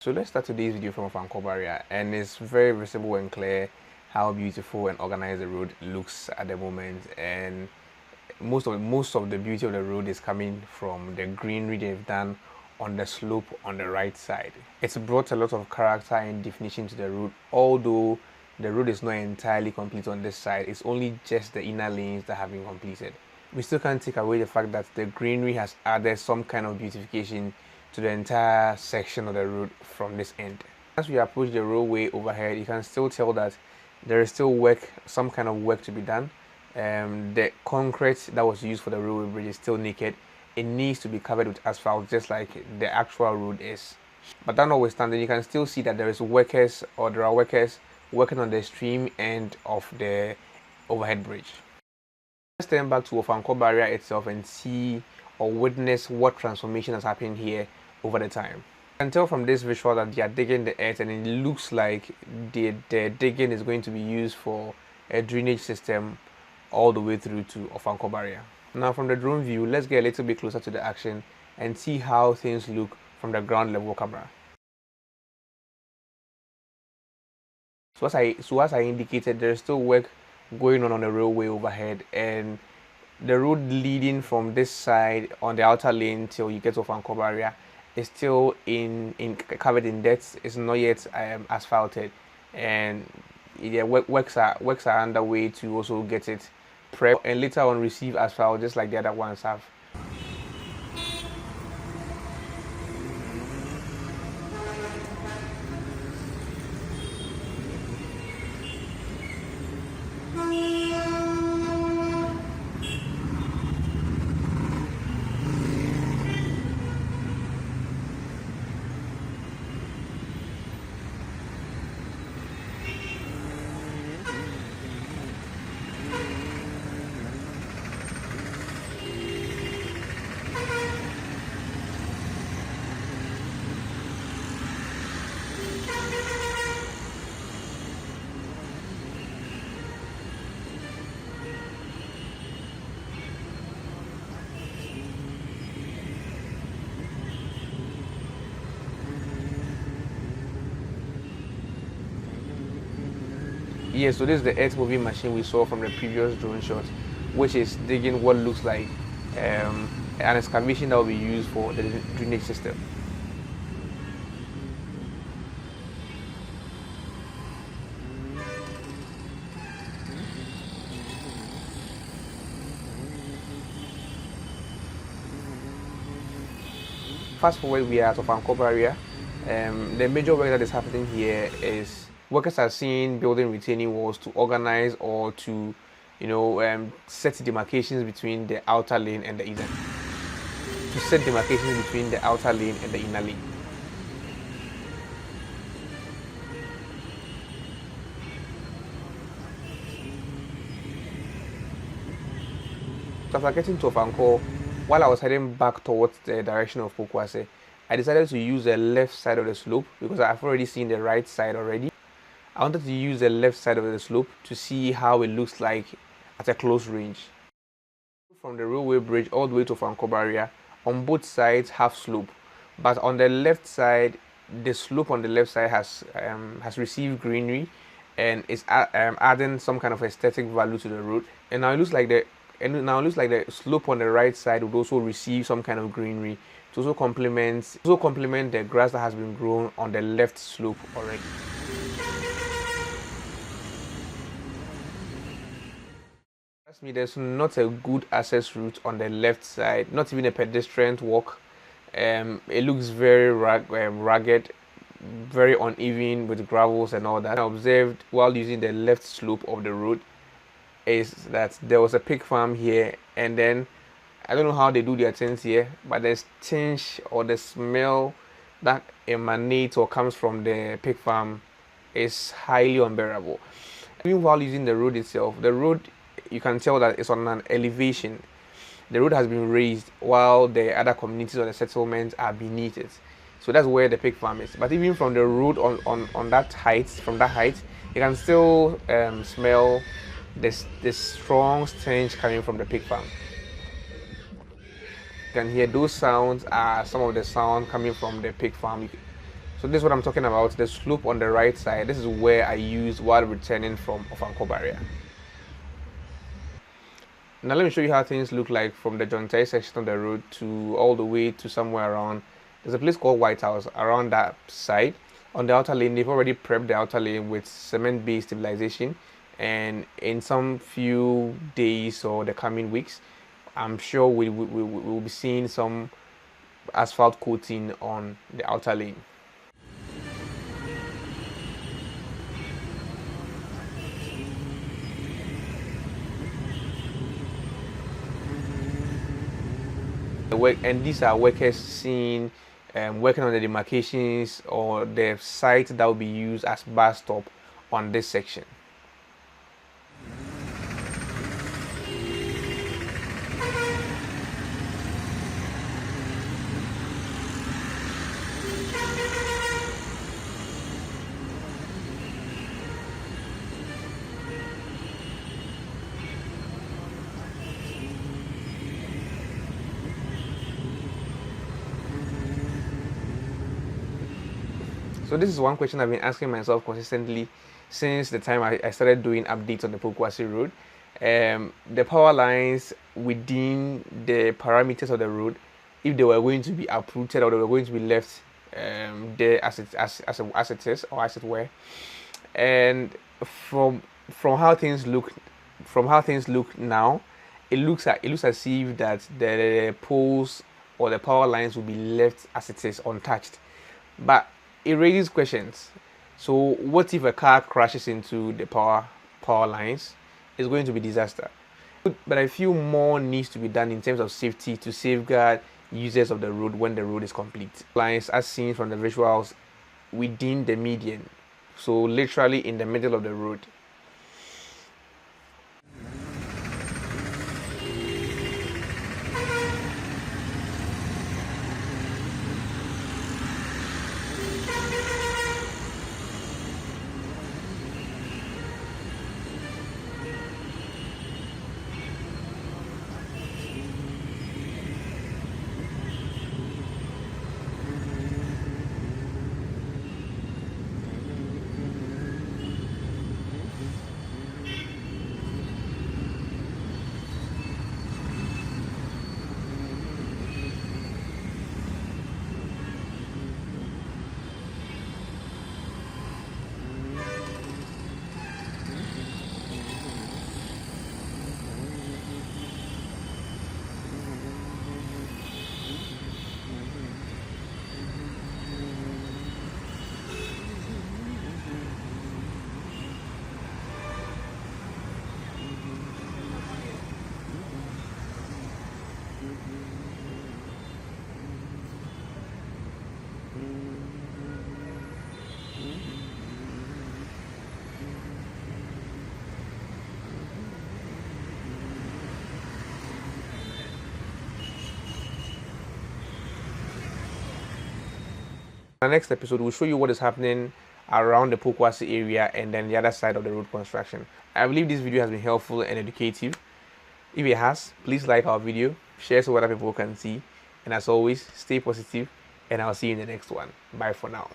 So let's start today's video from Ofankor barrier, and it's very visible and clear how beautiful and organized the road looks at the moment. And most of the beauty of the road is coming from the greenery they've done on the slope on the right side. It's brought a lot of character and definition to the road, although the road is not entirely complete on this side. It's only just the inner lanes that have been completed. We still can't take away the fact that the greenery has added some kind of beautification to the entire section of the road from this end. As we approach the roadway overhead, you can still tell that there is still some kind of work to be done. The concrete that was used for the roadway bridge is still naked. It needs to be covered with asphalt, just like the actual road is. But that notwithstanding, you can still see that there are workers working on the stream end of the overhead bridge. Let's turn back to Ofankor barrier itself and see or witness what transformation has happened here over the time. You can tell from this visual that they are digging the earth, and it looks like the digging is going to be used for a drainage system all the way through to Ofankor barrier. Now from the drone view, let's get a little bit closer to the action and see how things look from the ground level camera. So as I indicated, there's still work going on the railway overhead, and the road leading from this side on the outer lane till you get to Ofankor barrier is still covered in dirt. It's not yet asphalted, and yeah, works are underway to also get it prepped and later on receive asphalt, just like the other ones have. Yeah, so this is the earth moving machine we saw from the previous drone shot, which is digging what looks like an excavation that will be used for the drainage system. Fast forward, we are at Ofankor barrier. The major work that is happening here is workers are seeing building retaining walls to organize or to, set demarcations between the outer lane and the inner. To set demarcations between the outer lane and the inner lane. So after getting to Ofankor, while I was heading back towards the direction of Pokwase, I decided to use the left side of the slope because I've already seen the right side already. I wanted to use the left side of the slope to see how it looks like at a close range. From the railway bridge all the way to Ofankor barrier, on both sides have slope, but on the left side, the slope on the left side has received greenery and is adding some kind of aesthetic value to the road. And now it looks like the slope on the right side would also receive some kind of greenery to also complement the grass that has been grown on the left slope already. Trust me, there's not a good access route on the left side, not even a pedestrian walk. It looks very rugged, very uneven with gravels and all that. I observed while using the left slope of the road is that there was a pig farm here, and then I don't know how they do their things here, but the stench or the smell that emanates or comes from the pig farm is highly unbearable. Even while using the road itself, the road, you can tell that it's on an elevation. The road has been raised while the other communities or the settlements are beneath it. So that's where the pig farm is. But even from the road on that height, you can still smell this strong stench coming from the pig farm. You can hear those sounds are some of the sound coming from the pig farm. So this is what I'm talking about, the slope on the right side. This is where I used while returning from ofankor barrier. Now let me show you how things look like from the Jontai section of the road to all the way to somewhere around. There's a place called White House around that side. On the outer lane, they've already prepped the outer lane with cement-based stabilization, and in some few days or the coming weeks, I'm sure we will be seeing some asphalt coating on the outer lane. And these are workers seen working on the demarcations or the site that will be used as bus stop on this section. So this is one question I've been asking myself consistently since the time I started doing updates on the Pokuase road. The power lines within the parameters of the road, if they were going to be uprooted or they were going to be left there as it is or as it were, and from how things look now, it looks as if that the poles or the power lines will be left as it is, untouched. But it raises questions. So what if a car crashes into the power lines? It's going to be disaster. But I feel more needs to be done in terms of safety to safeguard users of the road when the road is complete. Lines as seen from the visuals within the median, so literally in the middle of the road. The next episode will show you what is happening around the Pokuase area and then the other side of the road construction. I believe this video has been helpful and educative. If it has, please like our video, share so other people can see, and as always, stay positive, and I'll see you in the next one. Bye for now.